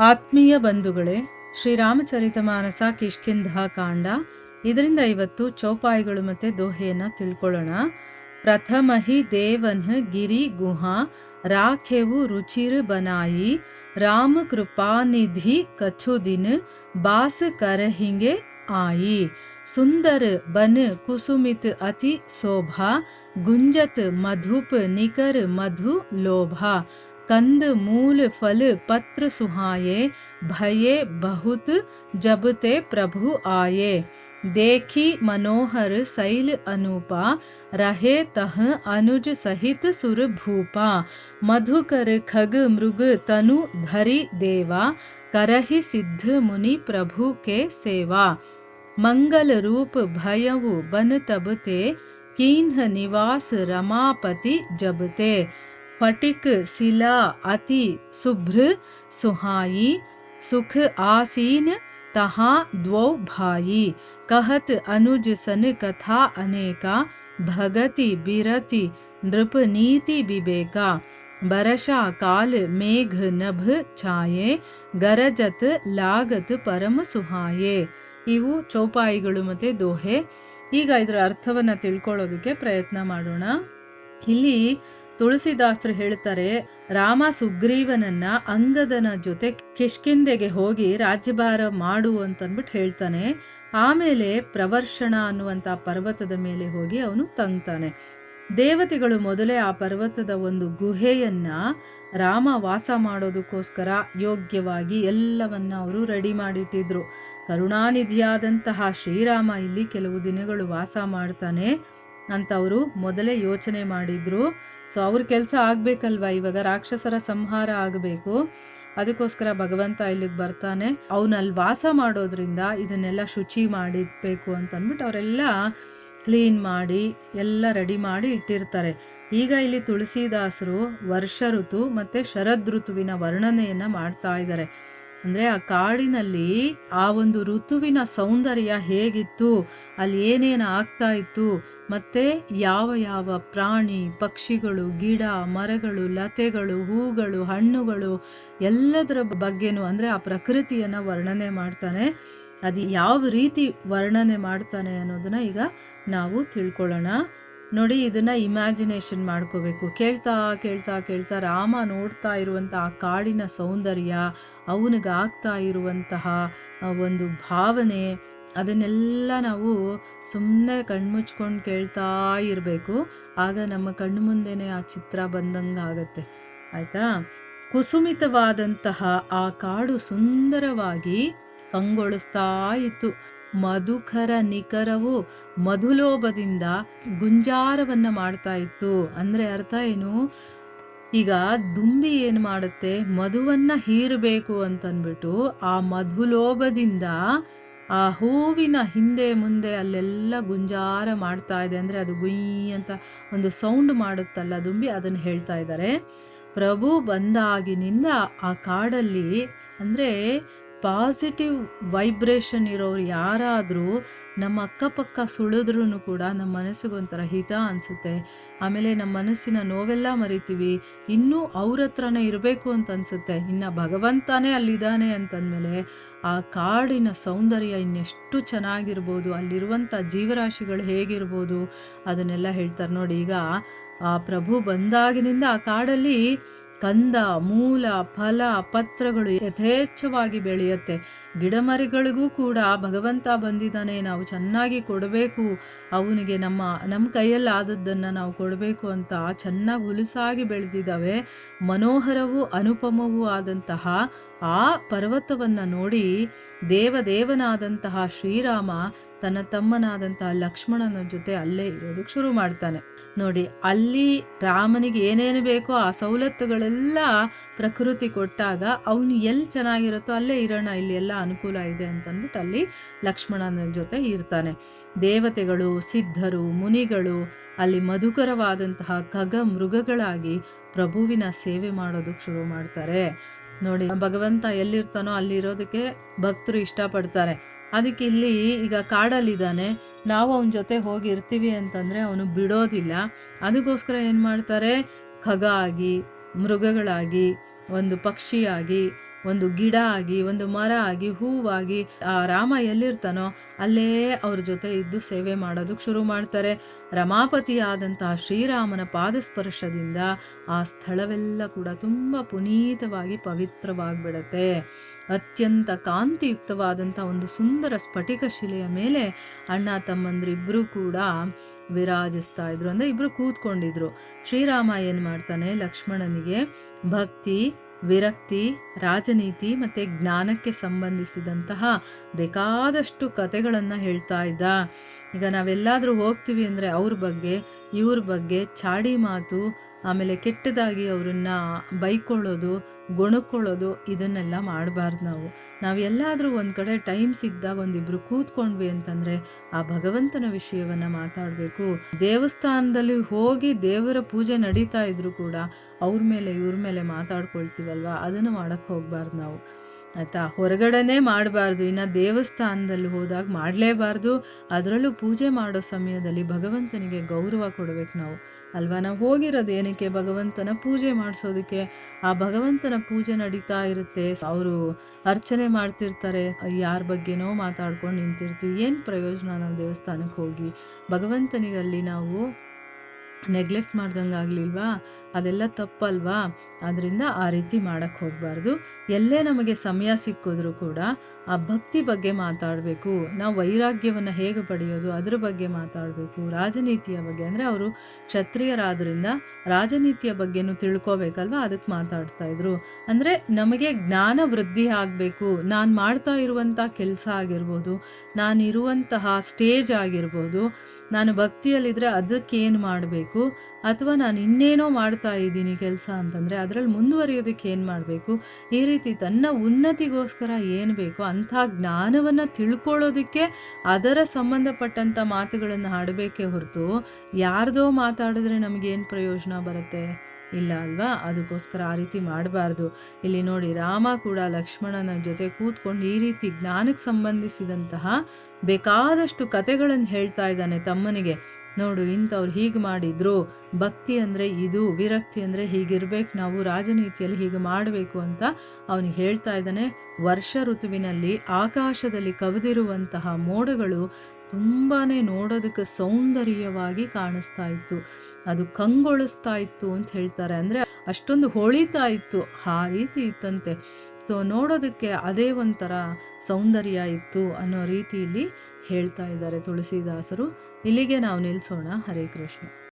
ಆತ್ಮೀಯ ಬಂಧುಗಳೇ, ಶ್ರೀರಾಮಚರಿತಮಾನಸ ಕಿಷ್ಕಿಂಧ ಕಾಂಡ. ಇದರಿಂದ ಇವತ್ತು ಚೌಪಾಯಿಗಳು ಮತ್ತು ದೋಹೆಯನ್ನು ತಿಳ್ಕೊಳ್ಳೋಣ. ಪ್ರಥಮ ಹಿ ದೇವನ್ ಗಿರಿ ಗುಹಾ ರಾಖೆವು ರುಚಿರ್ ಬನಾಯಿ ರಾಮ ಕೃಪಾನಿಧಿ ಕछु ದಿನ ಬಾಸ್ ಕರಹಿಂಗೆ ಆಯಿ ಸುಂದರ ಬನ್ ಕುಸುಮಿತ್ ಅತಿ ಶೋಭಾ ಗುಂಜತ್ ಮಧುಪ ನಿಕರ ಮಧು ಲೋಭಾ कंद मूल फल पत्र सुहाये भये बहुत जब ते प्रभु आये देखी मनोहर शैल अनूपा रहे तह अनुज सहित सुर भूपा मधुकर खग मृग तनु धरि देवा करहि सिद्ध मुनि प्रभु के सेवा मंगल रूप भयउ बन तबते कीन्ह निवास रमापति जबते फटिक शिला अति शुभ्र सुहाई सुख आसीन तहा द्वौ भाई कहत अनुज सन कथा अनेका भगति बिरति नृप नीति विवेका बरषा काल मेघ नभ छाये गरजत लागत परम सुहाये. ಇವು ಚೌಪಾಯಿಗಳು ಮತ್ತು ದೋಹೆ. ಈಗ ಇದರ ಅರ್ಥವನ್ನು ತಿಳ್ಕೊಳ್ಳೋದಕ್ಕೆ ಪ್ರಯತ್ನ ಮಾಡೋಣ. ಇಲ್ಲಿ ತುಳಸಿದಾಸರು ಹೇಳ್ತಾರೆ, ರಾಮ ಸುಗ್ರೀವನನ್ನ ಅಂಗದನ ಜೊತೆ ಕಿಷ್ಕಿಂಧೆಗೆ ಹೋಗಿ ರಾಜ್ಯಭಾರ ಮಾಡು ಅಂತಂದ್ಬಿಟ್ಟು ಹೇಳ್ತಾನೆ. ಆಮೇಲೆ ಪ್ರವರ್ಷಣ ಅನ್ನುವಂಥ ಪರ್ವತದ ಮೇಲೆ ಹೋಗಿ ಅವನು ತಂಗ್ತಾನೆ. ದೇವತೆಗಳು ಮೊದಲೇ ಆ ಪರ್ವತದ ಒಂದು ಗುಹೆಯನ್ನ ರಾಮ ವಾಸ ಮಾಡೋದಕ್ಕೋಸ್ಕರ ಯೋಗ್ಯವಾಗಿ ಎಲ್ಲವನ್ನ ಅವರು ರೆಡಿ ಮಾಡಿಟ್ಟಿದ್ರು. ಕರುಣಾನಿಧಿಯಾದಂತಹ ಶ್ರೀರಾಮ ಇಲ್ಲಿ ಕೆಲವು ದಿನಗಳು ವಾಸ ಮಾಡ್ತಾನೆ ಅಂತ ಅವರು ಮೊದಲೇ ಯೋಚನೆ ಮಾಡಿದ್ರು. ಸೊ ಅವ್ರ ಕೆಲಸ ಆಗಬೇಕಲ್ವ, ಇವಾಗ ರಾಕ್ಷಸರ ಸಂಹಾರ ಆಗಬೇಕು. ಅದಕ್ಕೋಸ್ಕರ ಭಗವಂತ ಇಲ್ಲಿಗೆ ಬರ್ತಾನೆ. ಅವನಲ್ಲಿ ವಾಸ ಮಾಡೋದ್ರಿಂದ ಇದನ್ನೆಲ್ಲ ಶುಚಿ ಮಾಡಿಡ್ಬೇಕು ಅಂತ ಅಂದ್ಬಿಟ್ಟು ಅವರೆಲ್ಲ ಕ್ಲೀನ್ ಮಾಡಿ ಎಲ್ಲ ರೆಡಿ ಮಾಡಿ ಇಟ್ಟಿರ್ತಾರೆ. ಈಗ ಇಲ್ಲಿ ತುಳಸಿದಾಸರು ವರ್ಷ ಋತು ಮತ್ತು ಶರದ್ ಋತುವಿನ ವರ್ಣನೆಯನ್ನು ಮಾಡ್ತಾ ಇದ್ದಾರೆ. ಅಂದರೆ ಆ ಕಾಡಿನಲ್ಲಿ ಆ ಒಂದು ಋತುವಿನ ಸೌಂದರ್ಯ ಹೇಗಿತ್ತು, ಅಲ್ಲಿ ಏನೇನು ಆಗ್ತಾ ಇತ್ತು, ಮತ್ತು ಯಾವ ಯಾವ ಪ್ರಾಣಿ ಪಕ್ಷಿಗಳು ಗಿಡ ಮರಗಳು ಲತೆಗಳು ಹೂಗಳು ಹಣ್ಣುಗಳು ಎಲ್ಲದರ ಬಗ್ಗೆನೂ ಅಂದರೆ ಆ ಪ್ರಕೃತಿಯನ್ನು ವರ್ಣನೆ ಮಾಡ್ತಾನೆ. ಅದು ಯಾವ ರೀತಿ ವರ್ಣನೆ ಮಾಡ್ತಾನೆ ಅನ್ನೋದನ್ನ ಈಗ ನಾವು ತಿಳ್ಕೊಳ್ಳೋಣ. ನೋಡಿ, ಇದನ್ನು ಇಮ್ಯಾಜಿನೇಷನ್ ಮಾಡ್ಕೋಬೇಕು. ಕೇಳ್ತಾ ಕೇಳ್ತಾ ಕೇಳ್ತಾ ರಾಮ ನೋಡ್ತಾ ಇರುವಂಥ ಆ ಕಾಡಿನ ಸೌಂದರ್ಯ, ಅವನಿಗಾಗ್ತಾ ಇರುವಂತಹ ಒಂದು ಭಾವನೆ, ಅದನ್ನೆಲ್ಲ ನಾವು ಸುಮ್ಮನೆ ಕಣ್ಮುಚ್ಕೊಂಡು ಕೇಳ್ತಾ ಇರಬೇಕು. ಆಗ ನಮ್ಮ ಕಣ್ಣು ಮುಂದೆನೇ ಆ ಚಿತ್ರ ಬಂದಂಗೆ ಆಗತ್ತೆ. ಆಯಿತಾ? ಕುಸುಮಿತವಾದಂತಹ ಆ ಕಾಡು ಸುಂದರವಾಗಿ ಕಂಗೊಳಿಸ್ತಾ ಇತ್ತು. ಮಧುಕರ ನಿಕರವು ಮಧುಲೋಭದಿಂದ ಗುಂಜಾರವನ್ನು ಮಾಡ್ತಾ ಇತ್ತು. ಅಂದರೆ ಅರ್ಥ ಏನು? ಈಗ ದುಂಬಿ ಏನು ಮಾಡುತ್ತೆ, ಮಧುವನ್ನು ಹೀರಬೇಕು ಅಂತಂದ್ಬಿಟ್ಟು ಆ ಮಧುಲೋಭದಿಂದ ಆ ಹೂವಿನ ಹಿಂದೆ ಮುಂದೆ ಅಲ್ಲೆಲ್ಲ ಗುಂಜಾರ ಮಾಡ್ತಾ ಇದೆ. ಅಂದರೆ ಅದು ಗುಯ್ ಅಂತ ಒಂದು ಸೌಂಡ್ ಮಾಡುತ್ತಲ್ಲ ದುಂಬಿ, ಅದನ್ನು ಹೇಳ್ತಾ ಇದ್ದಾರೆ. ಪ್ರಭು ಬಂದಾಗಿನಿಂದ ಆ ಕಾಡಲ್ಲಿ ಅಂದರೆ ಪಾಸಿಟಿವ್ ವೈಬ್ರೇಷನ್ ಇರೋರು ಯಾರಾದರೂ ನಮ್ಮ ಅಕ್ಕಪಕ್ಕ ಸುಳಿದ್ರೂ ಕೂಡ ನಮ್ಮ ಮನಸ್ಸಿಗೊಂಥರ ಹಿತ ಅನಿಸುತ್ತೆ. ಆಮೇಲೆ ನಮ್ಮ ಮನಸ್ಸಿನ ನೋವೆಲ್ಲ ಮರಿತೀವಿ. ಇನ್ನೂ ಅವ್ರ ಹತ್ರನೇ ಇರಬೇಕು ಅಂತ ಅನಿಸುತ್ತೆ. ಇನ್ನು ಭಗವಂತನೇ ಅಲ್ಲಿದ್ದಾನೆ ಅಂತಂದಮೇಲೆ ಆ ಕಾಡಿನ ಸೌಂದರ್ಯ ಇನ್ನೆಷ್ಟು ಚೆನ್ನಾಗಿರ್ಬೋದು, ಅಲ್ಲಿರುವಂಥ ಜೀವರಾಶಿಗಳು ಹೇಗಿರ್ಬೋದು ಅದನ್ನೆಲ್ಲ ಹೇಳ್ತಾರೆ. ನೋಡಿ, ಈಗ ಆ ಪ್ರಭು ಬಂದಾಗಿನಿಂದ ಆ ಕಾಡಲ್ಲಿ ಕಂದ ಮೂಲ ಫಲ ಪತ್ರಗಳು ಯಥೇಚ್ಛವಾಗಿ ಬೆಳೆಯುತ್ತೆ. ಗಿಡಮರಿಗಳಿಗೂ ಕೂಡ ಭಗವಂತ ಬಂದಿದ್ದಾನೆ, ನಾವು ಚೆನ್ನಾಗಿ ಕೊಡಬೇಕು, ಅವನಿಗೆ ನಮ್ಮ ಕೈಯಲ್ಲಿ ಆದದ್ದನ್ನು ನಾವು ಕೊಡಬೇಕು ಅಂತ ಚೆನ್ನಾಗಿ ಹುಲಸಾಗಿ ಬೆಳೆದಿದ್ದಾವೆ. ಮನೋಹರವೂ ಅನುಪಮವೂ ಆದಂತಹ ಆ ಪರ್ವತವನ್ನು ನೋಡಿ ದೇವದೇವನಾದಂತಹ ಶ್ರೀರಾಮ ತನ್ನ ತಮ್ಮನಾದಂತಹ ಲಕ್ಷ್ಮಣನ ಜೊತೆ ಅಲ್ಲೇ ಇರೋದಕ್ಕೆ ಶುರು ಮಾಡ್ತಾನೆ. ನೋಡಿ, ಅಲ್ಲಿ ರಾಮನಿಗೆ ಏನೇನು ಬೇಕೋ ಆ ಸವಲತ್ತುಗಳೆಲ್ಲ ಪ್ರಕೃತಿ ಕೊಟ್ಟಾಗ ಅವನು ಎಲ್ಲಿ ಚೆನ್ನಾಗಿರುತ್ತೋ ಅಲ್ಲೇ ಇರೋಣ, ಇಲ್ಲಿ ಎಲ್ಲ ಅನುಕೂಲ ಇದೆ ಅಂತಂದ್ಬಿಟ್ಟು ಅಲ್ಲಿ ಲಕ್ಷ್ಮಣನ ಜೊತೆ ಇರ್ತಾನೆ. ದೇವತೆಗಳು ಸಿದ್ಧರು ಮುನಿಗಳು ಅಲ್ಲಿ ಮಧುಕರವಾದಂತಹ ಖಗ ಮೃಗಗಳಾಗಿ ಪ್ರಭುವಿನ ಸೇವೆ ಮಾಡೋದಕ್ಕೆ ಶುರು ಮಾಡ್ತಾರೆ. ನೋಡಿ, ಭಗವಂತ ಎಲ್ಲಿರ್ತಾನೋ ಅಲ್ಲಿರೋದಕ್ಕೆ ಭಕ್ತರು ಇಷ್ಟಪಡ್ತಾರೆ. ಅದಕ್ಕೆ ಇಲ್ಲಿ ಈಗ ಕಾಡಲ್ಲಿದ್ದಾನೆ, ನಾವು ಅವನ ಜೊತೆ ಹೋಗಿರ್ತೀವಿ ಅಂತಂದರೆ ಅವನು ಬಿಡೋದಿಲ್ಲ. ಅದಕ್ಕೋಸ್ಕರ ಏನು ಮಾಡ್ತಾರೆ, ಖಗ ಆಗಿ ಮೃಗಗಳಾಗಿ ಒಂದು ಪಕ್ಷಿಯಾಗಿ ಒಂದು ಗಿಡ ಆಗಿ, ಒಂದು ಮರ ಆಗಿ, ಹೂವಾಗಿ ಆ ರಾಮ ಎಲ್ಲಿರ್ತಾನೋ ಅಲ್ಲೇ ಅವ್ರ ಜೊತೆ ಇದ್ದು ಸೇವೆ ಮಾಡೋದಕ್ಕೆ ಶುರು ಮಾಡ್ತಾರೆ. ರಮಾಪತಿಯಾದಂತಹ ಶ್ರೀರಾಮನ ಪಾದಸ್ಪರ್ಶದಿಂದ ಆ ಸ್ಥಳವೆಲ್ಲ ಕೂಡ ತುಂಬ ಪುನೀತವಾಗಿ ಪವಿತ್ರವಾಗಿಬಿಡತ್ತೆ. ಅತ್ಯಂತ ಕಾಂತಿಯುಕ್ತವಾದಂಥ ಒಂದು ಸುಂದರ ಸ್ಫಟಿಕ ಶಿಲೆಯ ಮೇಲೆ ಅಣ್ಣ ತಮ್ಮಂದ್ರಿಬ್ಬರೂ ಕೂಡ ವಿರಾಜಿಸ್ತಾ ಇದ್ರು, ಅಂದರೆ ಇಬ್ಬರು ಕೂತ್ಕೊಂಡಿದ್ರು. ಶ್ರೀರಾಮ ಏನು ಮಾಡ್ತಾನೆ, ಲಕ್ಷ್ಮಣನಿಗೆ ಭಕ್ತಿ, ವಿರಕ್ತಿ, ರಾಜನೀತಿ ಮತ್ತು ಜ್ಞಾನಕ್ಕೆ ಸಂಬಂಧಿಸಿದಂತಹ ಬೇಕಾದಷ್ಟು ಕಥೆಗಳನ್ನು ಹೇಳ್ತಾ ಇದ್ದ. ಈಗ ನಾವೆಲ್ಲಾದರೂ ಹೋಗ್ತೀವಿ ಅಂದರೆ ಅವ್ರ ಬಗ್ಗೆ, ಇವ್ರ ಬಗ್ಗೆ ಚಾಡಿ ಮಾತು, ಆಮೇಲೆ ಕೆಟ್ಟದಾಗಿ ಅವರನ್ನ ಬೈಕೊಳ್ಳೋದು, ಗೊಣಕೊಳ್ಳೋದು, ಇದನ್ನೆಲ್ಲ ಮಾಡಬಾರ್ದು. ನಾವು ಎಲ್ಲಾದರೂ ಒಂದು ಕಡೆ ಟೈಮ್ ಸಿಕ್ಕಿದಾಗ ಒಂದಿಬ್ರು ಕೂತ್ಕೊಂಡ್ವಿ ಅಂತಂದರೆ ಆ ಭಗವಂತನ ವಿಷಯವನ್ನು ಮಾತಾಡಬೇಕು. ದೇವಸ್ಥಾನದಲ್ಲಿ ಹೋಗಿ ದೇವರ ಪೂಜೆ ನಡೀತಾ ಇದ್ರು ಕೂಡ ಅವ್ರ ಮೇಲೆ ಇವ್ರ ಮೇಲೆ ಮಾತಾಡ್ಕೊಳ್ತೀವಲ್ವ, ಅದನ್ನು ಮಾಡೋಕ್ಕೆ ಹೋಗ್ಬಾರ್ದು ನಾವು, ಆಯಿತಾ. ಹೊರಗಡೆನೇ ಮಾಡಬಾರ್ದು, ಇನ್ನು ದೇವಸ್ಥಾನದಲ್ಲಿ ಹೋದಾಗ ಮಾಡಲೇಬಾರ್ದು. ಅದರಲ್ಲೂ ಪೂಜೆ ಮಾಡೋ ಸಮಯದಲ್ಲಿ ಭಗವಂತನಿಗೆ ಗೌರವ ಕೊಡಬೇಕು ನಾವು, ಅಲ್ವಾ. ನಾವು ಹೋಗಿರೋದು ಏನಕ್ಕೆ, ಭಗವಂತನ ಪೂಜೆ ಮಾಡಿಸೋದಕ್ಕೆ. ಆ ಭಗವಂತನ ಪೂಜೆ ನಡೀತಾ ಇರುತ್ತೆ, ಅವರು ಅರ್ಚನೆ ಮಾಡ್ತಿರ್ತಾರೆ, ಯಾರ ಬಗ್ಗೆನೋ ಮಾತಾಡ್ಕೊಂಡು ನಿಂತಿರ್ತೀವಿ. ಏನು ಪ್ರಯೋಜನ ನಾವು ದೇವಸ್ಥಾನಕ್ಕೆ ಹೋಗಿ? ಭಗವಂತನಿಗಲ್ಲಿ ನಾವು ನೆಗ್ಲೆಕ್ಟ್ ಮಾಡ್ದಂಗೆ ಆಗಲಿಲ್ವಾ? ಅದೆಲ್ಲ ತಪ್ಪಲ್ವಾ? ಆದ್ದರಿಂದ ಆ ರೀತಿ ಮಾಡೋಕ್ಕೆ ಹೋಗಬಾರ್ದು. ಎಲ್ಲೇ ನಮಗೆ ಸಮಯ ಸಿಕ್ಕಿದ್ರೂ ಕೂಡ ಆ ಭಕ್ತಿ ಬಗ್ಗೆ ಮಾತಾಡಬೇಕು. ನಾವು ವೈರಾಗ್ಯವನ್ನು ಹೇಗೆ ಪಡೆಯೋದು ಅದ್ರ ಬಗ್ಗೆ ಮಾತಾಡಬೇಕು. ರಾಜನೀತಿಯ ಬಗ್ಗೆ, ಅಂದರೆ ಅವರು ಕ್ಷತ್ರಿಯರಾದ್ರಿಂದ ರಾಜನೀತಿಯ ಬಗ್ಗೆನೂ ತಿಳ್ಕೊಬೇಕಲ್ವ, ಅದಕ್ಕೆ ಮಾತಾಡ್ತಾಯಿದ್ರು. ಅಂದರೆ ನಮಗೆ ಜ್ಞಾನ ವೃದ್ಧಿ ಆಗಬೇಕು. ನಾನು ಮಾಡ್ತಾ ಇರುವಂಥ ಕೆಲಸ ಆಗಿರ್ಬೋದು, ನಾನಿರುವಂತಹ ಸ್ಟೇಜ್ ಆಗಿರ್ಬೋದು, ನಾನು ಭಕ್ತಿಯಲ್ಲಿದ್ದರೆ ಅದಕ್ಕೇನು ಮಾಡಬೇಕು, ಅಥವಾ ನಾನು ಇನ್ನೇನೋ ಮಾಡ್ತಾ ಇದ್ದೀನಿ ಕೆಲಸ ಅಂತಂದರೆ ಅದರಲ್ಲಿ ಮುಂದುವರಿಯೋದಕ್ಕೆ ಏನು ಮಾಡಬೇಕು, ಈ ರೀತಿ ತನ್ನ ಉನ್ನತಿಗೋಸ್ಕರ ಏನು ಬೇಕೋ ಅಂಥ ಜ್ಞಾನವನ್ನು ತಿಳ್ಕೊಳ್ಳೋದಕ್ಕೆ ಅದರ ಸಂಬಂಧಪಟ್ಟಂಥ ಮಾತುಗಳನ್ನು ಆಡಬೇಕೇ ಹೊರತು ಯಾರ್ದೋ ಮಾತಾಡಿದ್ರೆ ನಮಗೇನು ಪ್ರಯೋಜನ ಬರುತ್ತೆ? ಇಲ್ಲ ಅಲ್ವಾ. ಅದಕ್ಕೋಸ್ಕರ ಆ ರೀತಿ ಮಾಡಬಾರ್ದು. ಇಲ್ಲಿ ನೋಡಿ, ರಾಮ ಕೂಡ ಲಕ್ಷ್ಮಣನ ಜೊತೆ ಕೂತ್ಕೊಂಡು ಈ ರೀತಿ ಜ್ಞಾನಕ್ಕೆ ಸಂಬಂಧಿಸಿದಂತಹ ಬೇಕಾದಷ್ಟು ಕಥೆಗಳನ್ನು ಹೇಳ್ತಾ ಇದ್ದಾನೆ ತಮ್ಮನಿಗೆ. ನೋಡು, ಇಂಥವ್ರು ಹೀಗೆ ಮಾಡಿದ್ರು, ಭಕ್ತಿ ಅಂದರೆ ಇದು, ವಿರಕ್ತಿ ಅಂದರೆ ಹೀಗಿರ್ಬೇಕು, ನಾವು ರಾಜನೀತಿಯಲ್ಲಿ ಹೀಗೆ ಮಾಡಬೇಕು ಅಂತ ಅವನಿಗೆ ಹೇಳ್ತಾ ಇದ್ದಾನೆ. ವರ್ಷ ಋತುವಿನಲ್ಲಿ ಆಕಾಶದಲ್ಲಿ ಕವಿದಿರುವಂತಹ ಮೋಡಗಳು ತುಂಬಾ ನೋಡೋದಕ್ಕೆ ಸೌಂದರ್ಯವಾಗಿ ಕಾಣಿಸ್ತಾ ಇತ್ತು, ಅದು ಕಂಗೊಳಿಸ್ತಾ ಇತ್ತು ಅಂತ ಹೇಳ್ತಾರೆ. ಅಂದರೆ ಅಷ್ಟೊಂದು ಹೊಳಿತಾ ಇತ್ತು, ಆ ರೀತಿ ಇತ್ತಂತೆ. ನೋಡೋದಕ್ಕೆ ಅದೇ ಒಂಥರ ಸೌಂದರ್ಯ ಇತ್ತು ಅನ್ನೋ ರೀತಿಯಲ್ಲಿ ಹೇಳ್ತಾ ಇದ್ದಾರೆ ತುಳಸಿದಾಸರು. ಇಲ್ಲಿಗೆ ನಾವು ನಿಲ್ಲಿಸೋಣ. ಹರೇ ಕೃಷ್ಣ.